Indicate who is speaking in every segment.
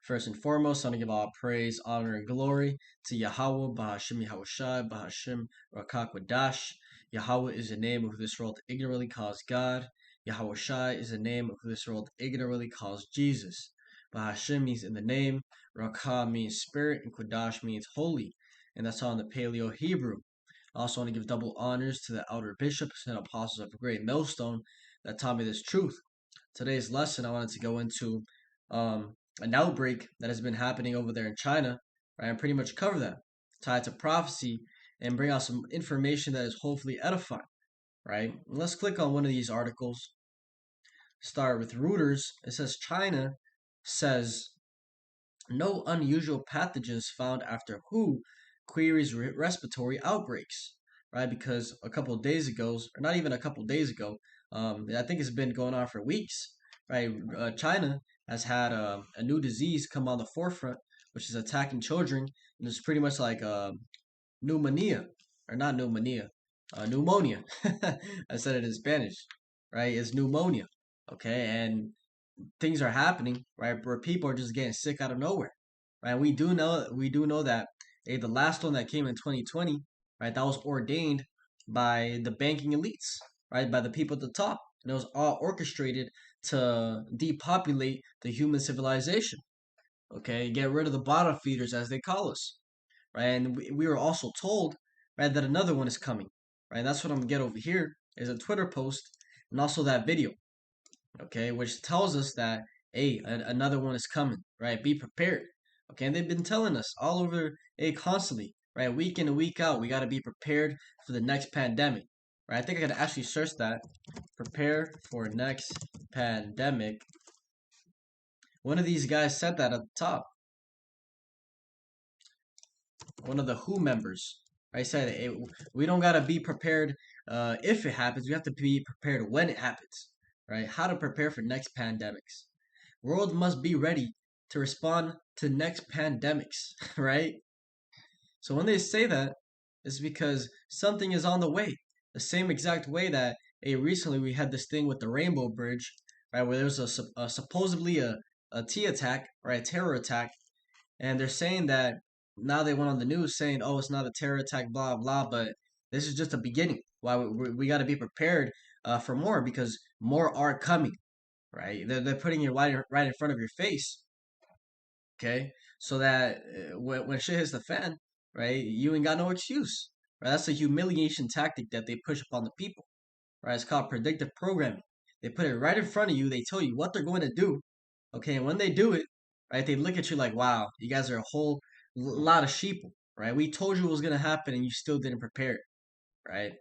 Speaker 1: First and foremost, I want to give all praise, honor, and glory to Yahweh, Bahashim Yahushai, Bahashim Rakakwadash. Yahweh is the name of who this world ignorantly calls God. Yahushai is the name of who this world ignorantly calls Jesus. Bahashim means in the name, Rakah means spirit, and Kwadash means holy. And that's all in the Paleo Hebrew. I also want to give double honors to the elder bishops and apostles of a great millstone that taught me this truth. Today's lesson, I wanted to go into an outbreak that has been happening over there in China, right? And pretty much cover that, tied to prophecy, and bring out some information that is hopefully edifying, right? Let's click on one of these articles. Start with Reuters. It says China says no unusual pathogens found after WHO queries respiratory outbreaks, right? Because a couple of days ago, or not even a couple of days ago, I think it's been going on for weeks, right? China has had a new disease come on the forefront, which is attacking children, and it's pretty much like pneumonia, or not pneumonia, pneumonia. I said it in Spanish, right? It's pneumonia, okay? And things are happening, right, where people are just getting sick out of nowhere, right? We do know that the last one that came in 2020, right, that was ordained by the banking elites, right, by the people at the top, and it was all orchestrated to depopulate the human civilization. Okay, get rid of the bottom feeders as they call us, right? And we were also told, right, that another one is coming, right? And that's what I'm gonna get over here is a Twitter post and also that video, okay, which tells us that another one is coming, right? Be prepared, okay. And they've been telling us all over constantly, right, week in and week out, we got to be prepared for the next pandemic, right? I think I could actually search that. Prepare for next pandemic. One of these guys said that at the top. One of the WHO members, right, said we don't gotta be prepared if it happens. We have to be prepared when it happens, right? How to prepare for next pandemics. World must be ready to respond to next pandemics, right? So when they say that, it's because something is on the way. The same exact way that recently we had this thing with the Rainbow Bridge, right, where there was a supposedly a T attack, right, terror attack, and they're saying that now they went on the news saying, "Oh, it's not a terror attack, blah blah," but this is just a beginning. Why we got to be prepared for more because more are coming, right? They're putting it right in front of your face, okay? So that when shit hits the fan, right, you ain't got no excuse, right? That's a humiliation tactic that they push upon the people, right? It's called predictive programming. They put it right in front of you. They tell you what they're going to do, okay? And when they do it, right, they look at you like, "Wow, you guys are a whole lot of sheeple, right? We told you it was going to happen, and you still didn't prepare it, right?"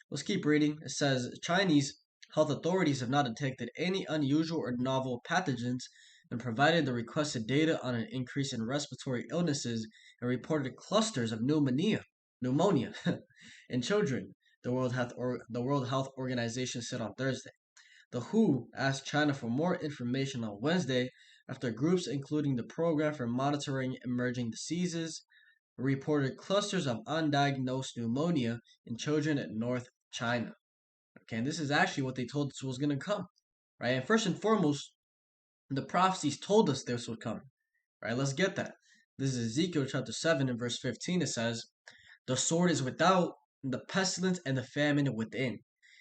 Speaker 1: Let's keep reading. It says Chinese health authorities have not detected any unusual or novel pathogens and provided the requested data on an increase in respiratory illnesses and reported clusters of pneumonia in children. The World Health Organization said on Thursday. The WHO asked China for more information on Wednesday after groups including the Program for Monitoring Emerging Diseases reported clusters of undiagnosed pneumonia in children in North China. Okay, and this is actually what they told us was going to come, right? And first and foremost, the prophecies told us this would come, right? Let's get that. This is Ezekiel chapter 7 and verse 15. It says, "The sword is without, and the pestilence and the famine within.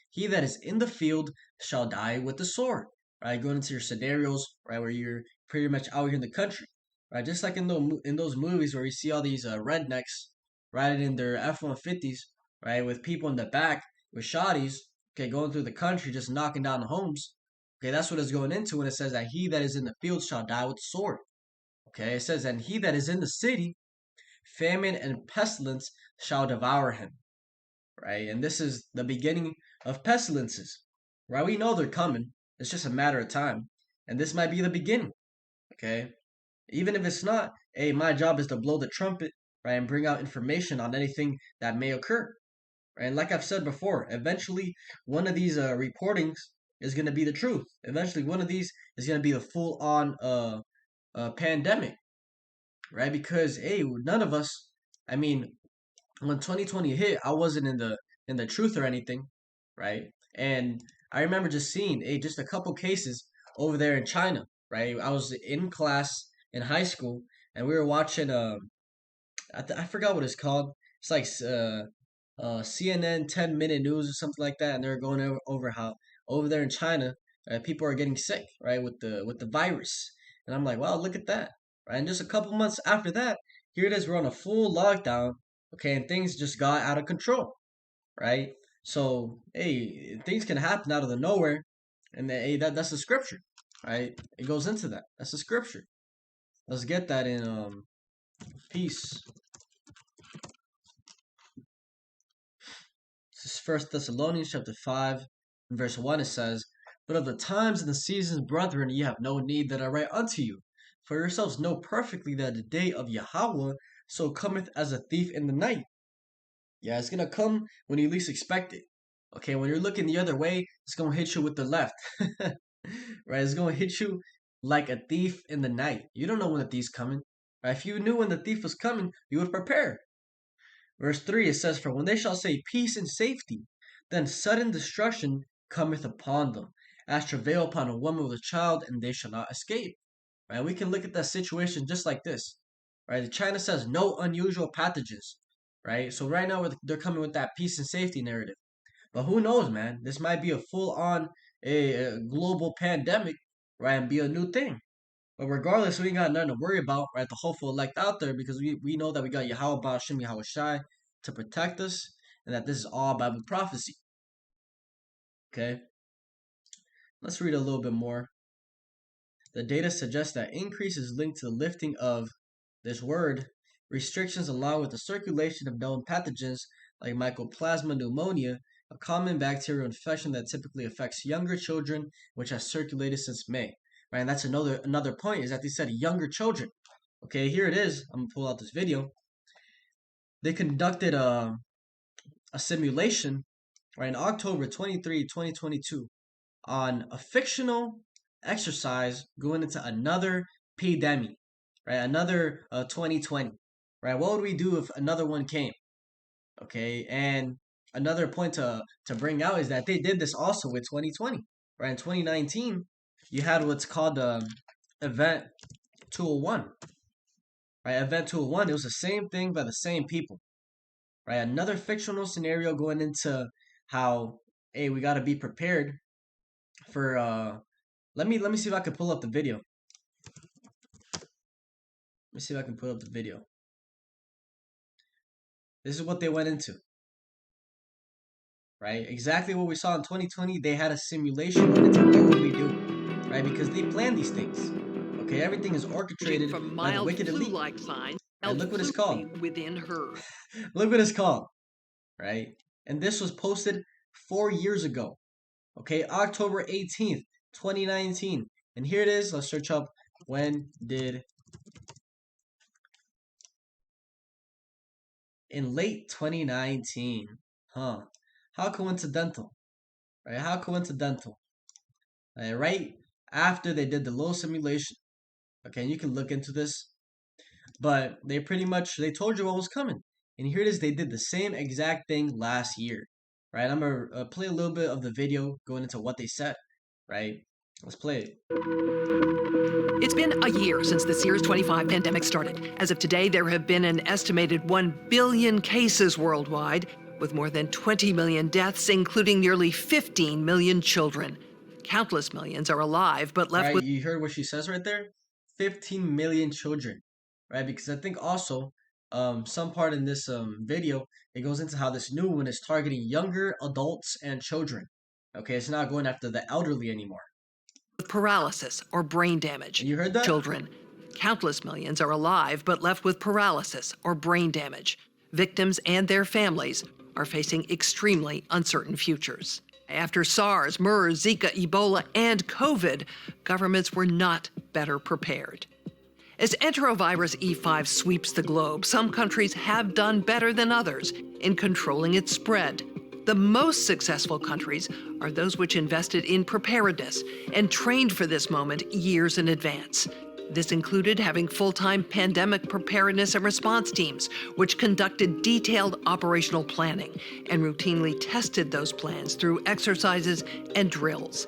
Speaker 1: He that is in the field shall die with the sword." Right? Going into your scenarios, right, where you're pretty much out here in the country, right? Just like in those movies where you see all these rednecks riding in their F-150s, right, with people in the back with shotties, okay, going through the country just knocking down the homes. Okay, that's what it's going into when it says that he that is in the field shall die with the sword. Okay, it says, "And he that is in the city, famine and pestilence shall devour him." Right? And this is the beginning of pestilences, right? We know they're coming. It's just a matter of time. And this might be the beginning, okay? Even if it's not, hey, my job is to blow the trumpet, right, and bring out information on anything that may occur. Right? And like I've said before, eventually one of these reportings is going to be the truth. Eventually one of these is going to be the full-on pandemic, right? Because, hey, none of us, I mean, when 2020 hit, I wasn't in the truth or anything, right? And I remember just seeing just a couple cases over there in China, right? I was in class in high school, and we were watching I forgot what it's called. It's like CNN 10-minute news or something like that, and they're going over how over there in China, people are getting sick, right, with the virus. And I'm like, wow, look at that, right? And just a couple months after that, here it is, we're on a full lockdown, okay, and things just got out of control, right? So, hey, things can happen out of the nowhere, and hey, that's the scripture, right? It goes into that. That's the scripture. Let's get that in peace. This is First Thessalonians chapter 5, and verse 1. It says, "But of the times and the seasons, brethren, ye have no need that I write unto you. For yourselves know perfectly that the day of Yahweh so cometh as a thief in the night." Yeah, it's gonna come when you least expect it. Okay, when you're looking the other way, it's gonna hit you with the left. Right? It's gonna hit you like a thief in the night. You don't know when the thief's coming. Right? If you knew when the thief was coming, you would prepare. Verse 3, it says, "For when they shall say peace and safety, then sudden destruction cometh upon them, as travail upon a woman with a child, and they shall not escape." Right? We can look at that situation just like this. Right? China says no unusual pathogens. Right? So right now they're coming with that peace and safety narrative. But who knows, man? This might be a full-on a global pandemic, right? And be a new thing. But regardless, we ain't got nothing to worry about, right? The hopeful elect out there, because we know that we got Yahweh Ba'ashem Yahweh Shai to protect us, and that this is all Bible prophecy. Okay? Let's read a little bit more. The data suggests that increase is linked to the lifting of this word restrictions along with the circulation of known pathogens like mycoplasma pneumonia, a common bacterial infection that typically affects younger children, which has circulated since May. Right, and that's another point is that they said younger children. Okay, here it is. I'm gonna pull out this video. They conducted a simulation right in October 23, 2022 on a fictional exercise going into another pandemic, right? Another 2020, right? What would we do if another one came? Okay, and another point to bring out is that they did this also with 2020, right? In 2019, you had what's called Event 201, right? Event 201, it was the same thing by the same people, right? Another fictional scenario going into how, hey, we got to be prepared for let me see if I can pull up the video. Let me see if I can pull up the video. This is what they went into. Right? Exactly what we saw in 2020. They had a simulation going into what would we do, right? Because they plan these things. Okay, everything is orchestrated by the wicked elite. Signs, right? Look what it's called. Within her. Look what it's called. Right? And this was posted 4 years ago. Okay, October 18th, 2019. And here it is. Let's search up when did in late 2019. Huh. How coincidental. Right? How coincidental. Right after they did the little simulation. Okay, and you can look into this. But they told you what was coming. And here it is, they did the same exact thing last year. Right? I'm going to play a little bit of the video going into what they said. Right? Let's play it.
Speaker 2: It's been a year since the SARS-25 pandemic started. As of today, there have been an estimated 1 billion cases worldwide, with more than 20 million deaths, including nearly 15 million children. Countless millions are alive, but left with...
Speaker 1: You heard what she says right there? 15 million children, right? Because I think also some part in this video, it goes into how this new one is targeting younger adults and children. Okay, it's not going after the elderly anymore.
Speaker 2: With paralysis or brain damage.
Speaker 1: You heard that?
Speaker 2: Children. Countless millions are alive, but left with paralysis or brain damage. Victims and their families are facing extremely uncertain futures. After SARS, MERS, Zika, Ebola, and COVID, governments were not better prepared. As enterovirus E5 sweeps the globe, some countries have done better than others in controlling its spread. The most successful countries are those which invested in preparedness and trained for this moment years in advance. This included having full-time pandemic preparedness and response teams, which conducted detailed operational planning and routinely tested those plans through exercises and drills.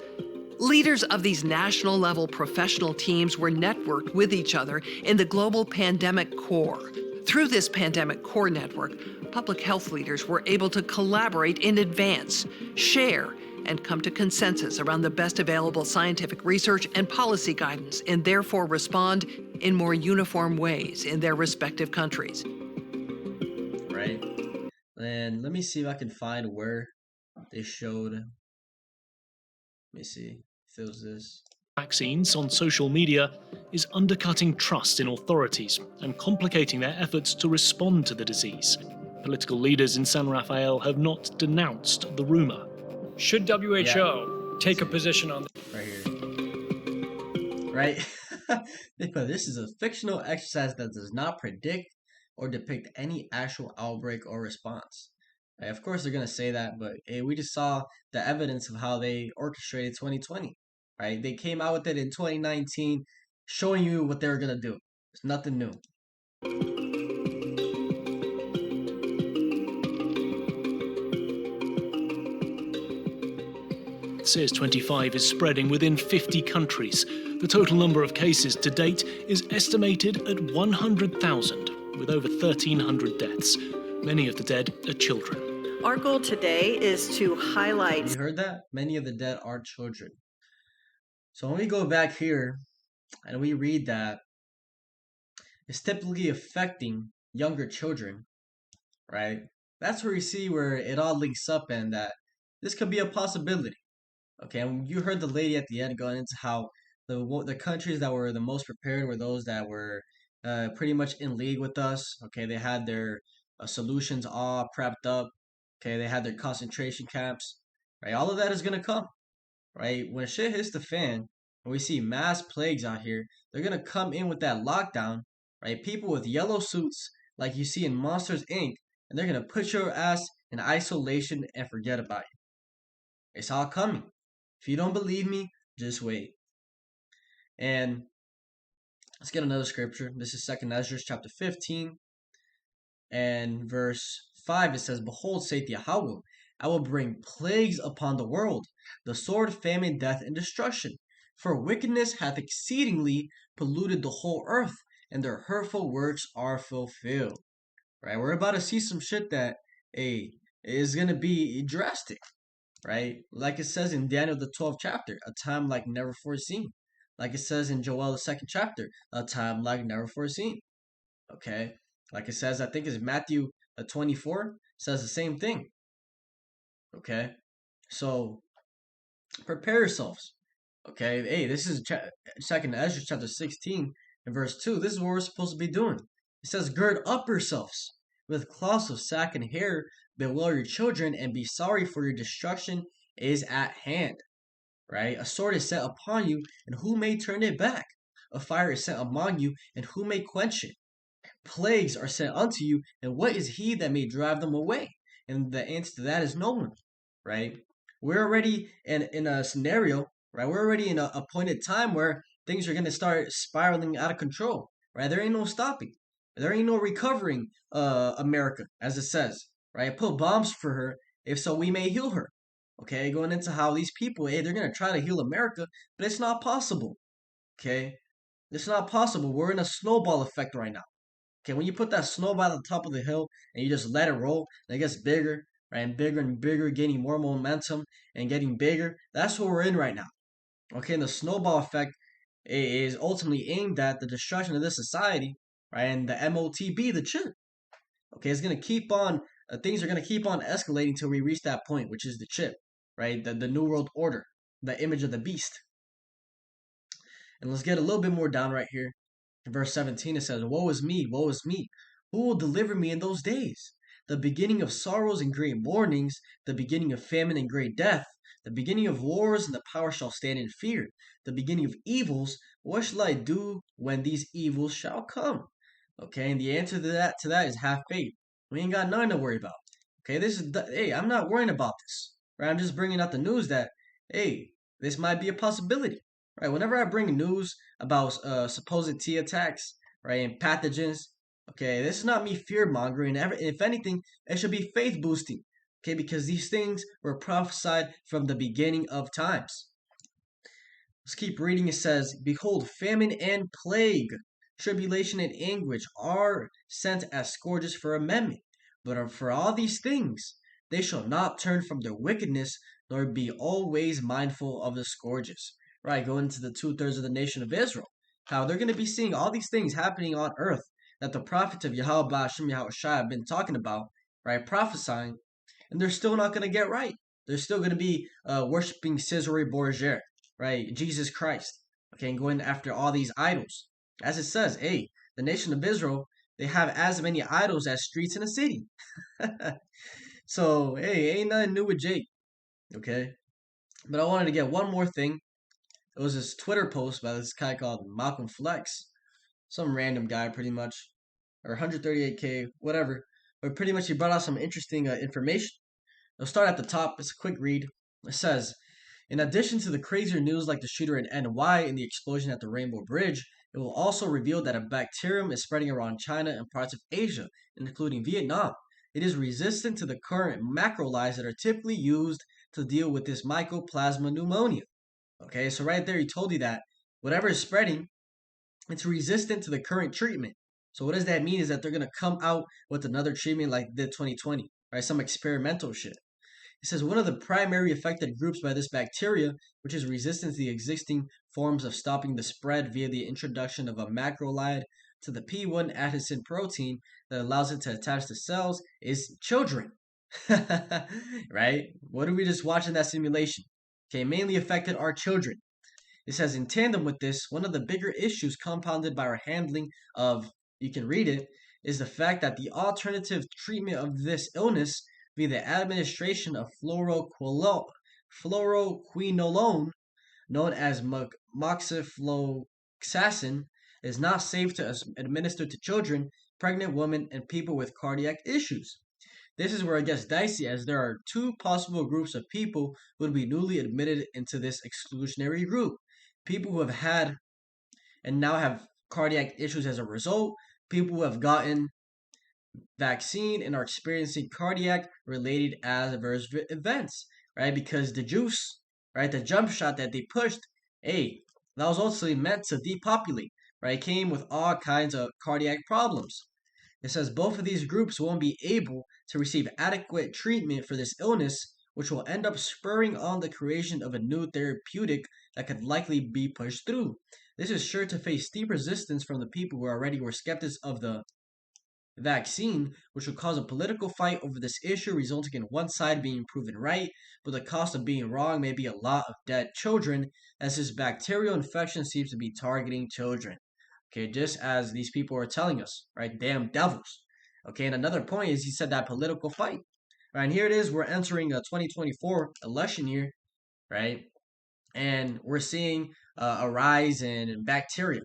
Speaker 2: Leaders of these national level professional teams were networked with each other in the global pandemic core. Through this pandemic core network, public health leaders were able to collaborate in advance, share, and come to consensus around the best available scientific research and policy guidance, and therefore respond in more uniform ways in their respective countries.
Speaker 1: Right? And let me see if I can find where they showed. Let me see if it was this.
Speaker 3: Vaccines on social media is undercutting trust in authorities and complicating their efforts to respond to the disease. Political leaders in San Rafael have not denounced the rumor.
Speaker 4: Should WHO take a position on
Speaker 1: right here? Right? They put this is a fictional exercise that does not predict or depict any actual outbreak or response. Right? Of course, they're gonna say that, but hey, we just saw the evidence of how they orchestrated 2020. Right? They came out with it in 2019, showing you what they were gonna do. It's nothing new.
Speaker 3: SARS-25 is spreading within 50 countries. The total number of cases to date is estimated at 100,000, with over 1,300 deaths. Many of the dead are children.
Speaker 5: Our goal today is to highlight.
Speaker 1: You heard that? Many of the dead are children. So when we go back here and we read that it's typically affecting younger children, right? That's where you see where it all links up and that this could be a possibility. Okay, and you heard the lady at the end going into how the countries that were the most prepared were those that were pretty much in league with us. Okay, they had their solutions all prepped up. Okay, they had their concentration camps. Right, all of that is gonna come. Right, when shit hits the fan, and we see mass plagues out here, they're gonna come in with that lockdown. Right, people with yellow suits like you see in Monsters Inc. And they're gonna put your ass in isolation and forget about you. It's all coming. If you don't believe me, just wait. And let's get another scripture. This is 2nd Ezra chapter 15 and verse 5. It says, Behold, saith Yahweh, I will bring plagues upon the world, the sword, famine, death, and destruction. For wickedness hath exceedingly polluted the whole earth, and their hurtful works are fulfilled. Right? We're about to see some shit that is going to be drastic. Right? Like it says in Daniel the 12th chapter, a time like never foreseen. Like it says in Joel the 2nd chapter, a time like never foreseen. Okay? Like it says, I think it's Matthew 24, says the same thing. Okay? So, prepare yourselves. Okay? Hey, this is 2nd Ezra chapter 16 and verse 2. This is what we're supposed to be doing. It says, Gird up yourselves with cloths of sack and hair, bewail your children, and be sorry, for your destruction is at hand. Right? A sword is set upon you, and who may turn it back? A fire is set among you, and who may quench it? Plagues are sent unto you, and what is he that may drive them away? And the answer to that is no one. Right? We're already in a scenario, right? We're already in a appointed time where things are going to start spiraling out of control. Right? There ain't no stopping. There ain't no recovering America, as it says. Right? Put bombs for her, if so we may heal her. Okay, going into how these people, hey, they're gonna try to heal America, but it's not possible. Okay, it's not possible. We're in a snowball effect right now. Okay, when you put that snowball at the top of the hill and you just let it roll, and it gets bigger, right, and bigger, gaining more momentum and getting bigger. That's what we're in right now. Okay, and the snowball effect is ultimately aimed at the destruction of this society, right, and the MOTB, the chip. Okay, it's gonna keep on. Things are gonna keep on escalating till we reach that point, which is the chip, right? The New World Order, the image of the beast. And let's get a little bit more down right here. In verse 17, it says, Woe is me, woe is me. Who will deliver me in those days? The beginning of sorrows and great mournings, the beginning of famine and great death, the beginning of wars, and the power shall stand in fear. The beginning of evils, what shall I do when these evils shall come? Okay, and the answer to that is have faith. We ain't got nothing to worry about. Okay, hey, I'm not worrying about this. Right, I'm just bringing out the news that, hey, this might be a possibility. Right, whenever I bring news about supposed T attacks, right, and pathogens, okay, this is not me fear mongering. If anything, it should be faith boosting. Okay, because these things were prophesied from the beginning of times. Let's keep reading. It says, "Behold, famine and plague, tribulation and anguish are sent as scourges for amendment. But for all these things, they shall not turn from their wickedness, nor be always mindful of the scourges." Right, going into the 2/3 of the nation of Israel. How they're going to be seeing all these things happening on earth that the prophets of Yahweh Hashem Yahweh Shai have been talking about, right, prophesying, and they're still not going to get right. They're still going to be worshiping Caesar Borgia, right? Jesus Christ, okay, and going after all these idols. As it says, hey, the nation of Israel, they have as many idols as streets in a city. So, hey, ain't nothing new with Jake, okay? But I wanted to get one more thing. It was this Twitter post by this guy called Malcolm Flex, some random guy, pretty much, or 138K, whatever. But pretty much he brought out some interesting information. I'll start at the top. It's a quick read. It says, in addition to the crazier news like the shooter in NY and the explosion at the Rainbow Bridge, it will also reveal that a bacterium is spreading around China and parts of Asia, including Vietnam. It is resistant to the current macrolides that are typically used to deal with this mycoplasma pneumonia. Okay, so right there he told you that whatever is spreading, it's resistant to the current treatment. So what does that mean is that they're going to come out with another treatment like they did 2020, right? Some experimental shit. It says one of the primary affected groups by this bacteria, which is resistant to the existing forms of stopping the spread via the introduction of a macrolide to the P1 adhesin protein that allows it to attach to cells, is children. Right? What are we just watching that simulation? Okay, mainly affected are children. It says in tandem with this, one of the bigger issues compounded by our handling of, you can read it, is the fact that the alternative treatment of this illness via the administration of fluoroquinolone, known as moxifloxacin, is not safe to administer to children, pregnant women, and people with cardiac issues. This is where it gets dicey, as there are two possible groups of people who would be newly admitted into this exclusionary group. People who have had and now have cardiac issues as a result, people who have gotten vaccine and are experiencing cardiac related adverse events, right? Because the juice, right, the jump shot that they pushed, hey, that was also meant to depopulate, right? It came with all kinds of cardiac problems. It says both of these groups won't be able to receive adequate treatment for this illness, which will end up spurring on the creation of a new therapeutic that could likely be pushed through. This is sure to face steep resistance from the people who already were skeptics of the vaccine, which would cause a political fight over this issue, resulting in one side being proven right, but the cost of being wrong may be a lot of dead children, as this bacterial infection seems to be targeting children. Okay, just as these people are telling us, right? Damn devils. Okay, and another point is he said that political fight. Right, and here it is, we're entering a 2024 election year, right? And we're seeing a rise in bacteria.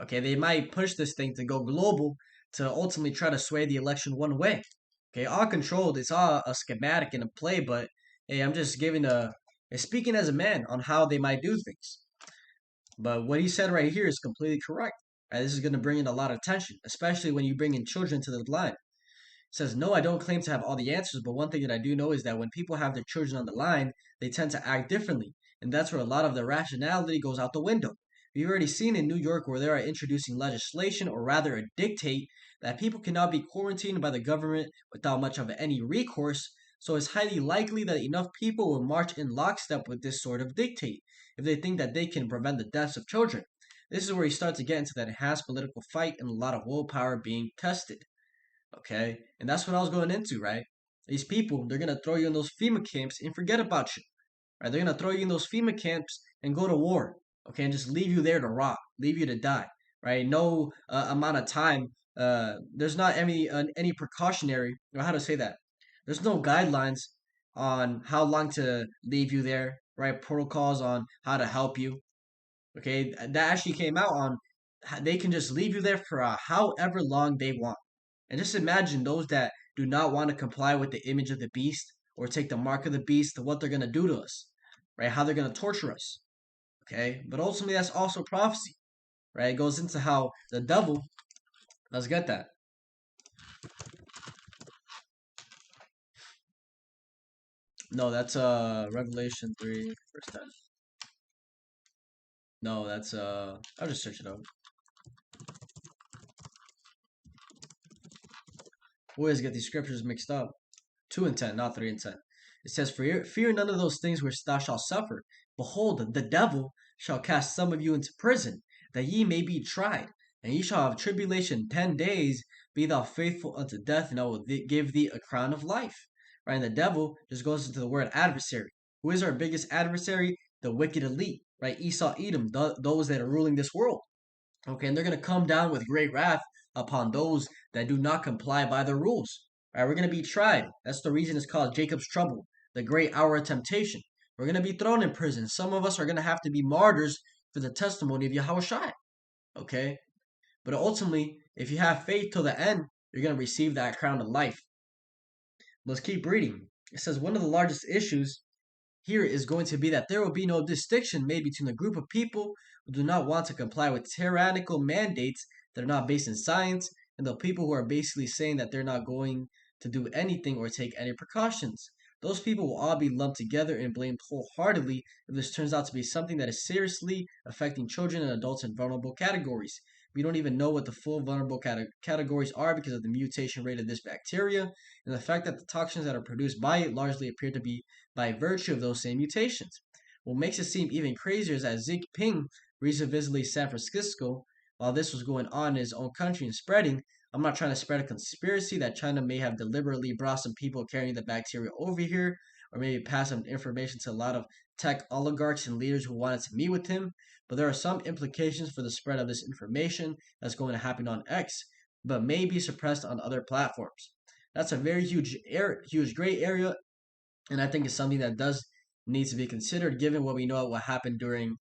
Speaker 1: Okay, they might push this thing to go global to ultimately try to sway the election one way. Okay, all controlled. It's all a schematic and a play, but hey, I'm just giving speaking as a man on how they might do things. But what he said right here is completely correct. Right? This is going to bring in a lot of tension, especially when you bring in children to the line. It says, no, I don't claim to have all the answers, but one thing that I do know is that when people have their children on the line, they tend to act differently. And that's where a lot of their rationality goes out the window. We've already seen in New York where they are introducing legislation, or rather a dictate, that people cannot be quarantined by the government without much of any recourse. So it's highly likely that enough people will march in lockstep with this sort of dictate if they think that they can prevent the deaths of children. This is where you start to get into that enhanced political fight and a lot of willpower being tested. Okay? And that's what I was going into, right? These people, they're going to throw you in those FEMA camps and forget about you. Right? They're going to throw you in those FEMA camps and go to war. Okay? And just leave you there to rot, leave you to die. Right? No amount of time. There's not any precautionary, or how to say that. There's no guidelines on how long to leave you there, right? Protocols on how to help you. Okay? That actually came out on they can just leave you there for however long they want. And just imagine those that do not want to comply with the image of the beast or take the mark of the beast, what they're going to do to us, right? How they're going to torture us, okay? But ultimately, that's also prophecy, right? It goes into how the devil, let's get that. No, that's Revelation 3, verse 10. No, that's I'll just search it up. We always get these scriptures mixed up. 2 and 10, not 3 and 10. It says, fear none of those things which thou shalt suffer. Behold, the devil shall cast some of you into prison, that ye may be tried. And ye shall have tribulation 10 days. Be thou faithful unto death, and I will give thee a crown of life. Right? And the devil just goes into the word adversary. Who is our biggest adversary? The wicked elite. Right? Esau, Edom, those that are ruling this world. Okay, and they're going to come down with great wrath upon those that do not comply by the rules. All right, we're going to be tried. That's the reason it's called Jacob's trouble, the great hour of temptation. We're going to be thrown in prison. Some of us are going to have to be martyrs for the testimony of Yahushua. Okay, but ultimately, if you have faith till the end, you're going to receive that crown of life. Let's keep reading. It says one of the largest issues here is going to be that there will be no distinction made between a group of people who do not want to comply with tyrannical mandates that are not based in science and the people who are basically saying that they're not going to do anything or take any precautions. Those people will all be lumped together and blamed wholeheartedly if this turns out to be something that is seriously affecting children and adults in vulnerable categories. We don't even know what the full vulnerable categories are because of the mutation rate of this bacteria and the fact that the toxins that are produced by it largely appear to be by virtue of those same mutations. What makes it seem even crazier is that Xi Jinping recently visited San Francisco while this was going on in his own country and spreading. I'm not trying to spread a conspiracy that China may have deliberately brought some people carrying the bacteria over here, or maybe pass some information to a lot of tech oligarchs and leaders who wanted to meet with him. But there are some implications for the spread of this information that's going to happen on X, but may be suppressed on other platforms. That's a very huge gray area, and I think it's something that does needs to be considered given what we know what happened during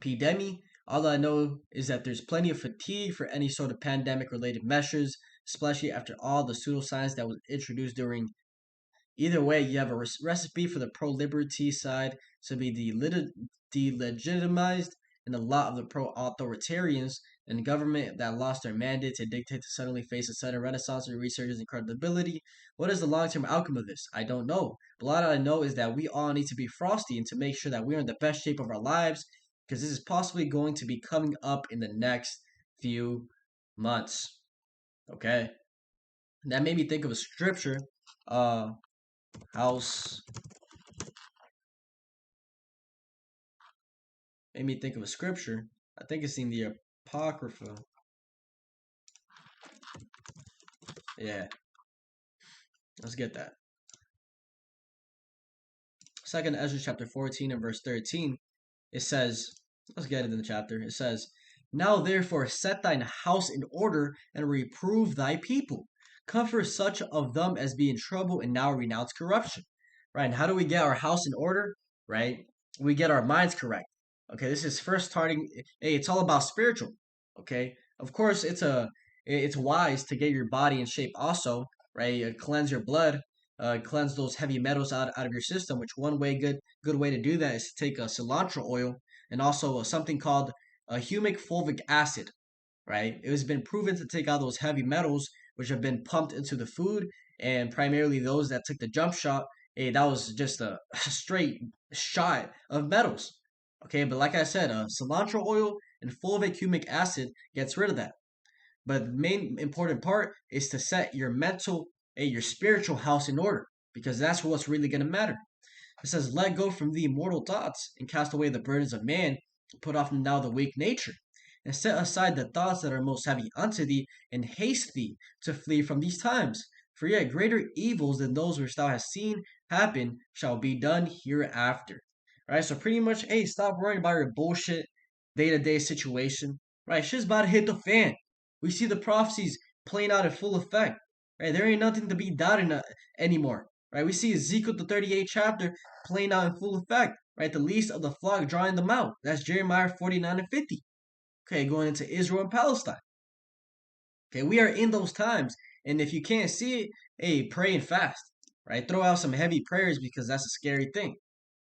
Speaker 1: pandemic. All I know is that there's plenty of fatigue for any sort of pandemic related measures, especially after all the pseudoscience that was introduced during. Either way, you have a recipe for the pro-liberty side to be delegitimized, and a lot of the pro-authoritarians and government that lost their mandate to dictate to suddenly face a sudden renaissance in researchers and credibility. What is the long-term outcome of this? I don't know. But a lot I know is that we all need to be frosty and to make sure that we're in the best shape of our lives because this is possibly going to be coming up in the next few months. Okay? That made me think of a scripture. House made me think of a scripture. I think it's in the Apocrypha. Yeah, let's get that. Second Ezra chapter 14 and verse 13. It says, let's get it in the chapter. It says, now therefore set thine house in order and reprove thy people. Comfort such of them as be in trouble and now renounce corruption. Right? And how do we get our house in order? Right? We get our minds correct. Okay, this is first starting. Hey, it's all about spiritual. Okay, of course, it's wise to get your body in shape also. Right, cleanse your blood, cleanse those heavy metals out of your system. Which one way good way to do that is to take a cilantro oil and also something called humic fulvic acid. Right, it has been proven to take out those heavy metals which have been pumped into the food, and primarily those that took the jump shot. Hey, that was just a straight shot of metals. Okay, but like I said, cilantro oil and fulvic humic acid gets rid of that. But the main important part is to set your mental and your spiritual house in order because that's what's really going to matter. It says, let go from the immortal thoughts and cast away the burdens of man, put off now the weak nature, and set aside the thoughts that are most heavy unto thee, and haste thee to flee from these times. For yet greater evils than those which thou hast seen happen shall be done hereafter. Right? So pretty much, hey, stop worrying about your bullshit day-to-day situation. Right? Shit's about to hit the fan. We see the prophecies playing out in full effect. Right? There ain't nothing to be doubted anymore. Right? We see Ezekiel the 38th chapter playing out in full effect. Right? The least of the flock drawing them out. That's Jeremiah 49 and 50. Okay, going into Israel and Palestine. Okay, we are in those times. And if you can't see it, hey, pray and fast. Right? Throw out some heavy prayers because that's a scary thing.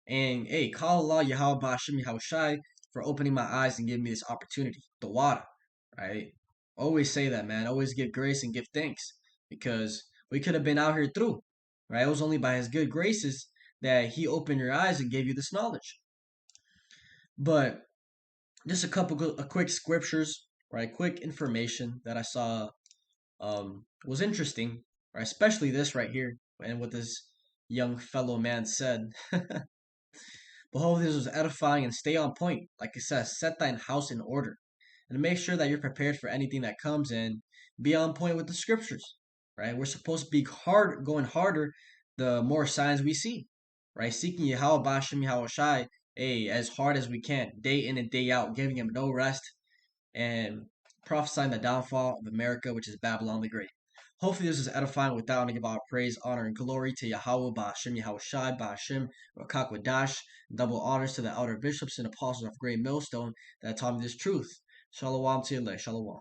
Speaker 1: And hey, call Allah Yahweh Bashim Yahushai for opening my eyes and giving me this opportunity. The water. Right? Always say that, man. Always give grace and give thanks. Because we could have been out here through. Right? It was only by his good graces that he opened your eyes and gave you this knowledge. But Just a quick scriptures, right? Quick information that I saw was interesting, right? Especially this right here, and what this young fellow man said. Behold, this was edifying and stay on point. Like it says, set thine house in order. And make sure that you're prepared for anything that comes in. Be on point with the scriptures, right? We're supposed to be going harder the more signs we see, right? Seeking Yahweh Bashem Yahweh Shai, as hard as we can, day in and day out, giving him no rest, and prophesying the downfall of America, which is Babylon the Great. Hopefully this is edifying without and give all praise, honor, and glory to Yahweh, Ba'ashem, Yahweh Shai, Ba'ashem, Rakakwadash. Double honors to the elder bishops and apostles of Great Millstone that taught me this truth. Shalom to you, Shalom.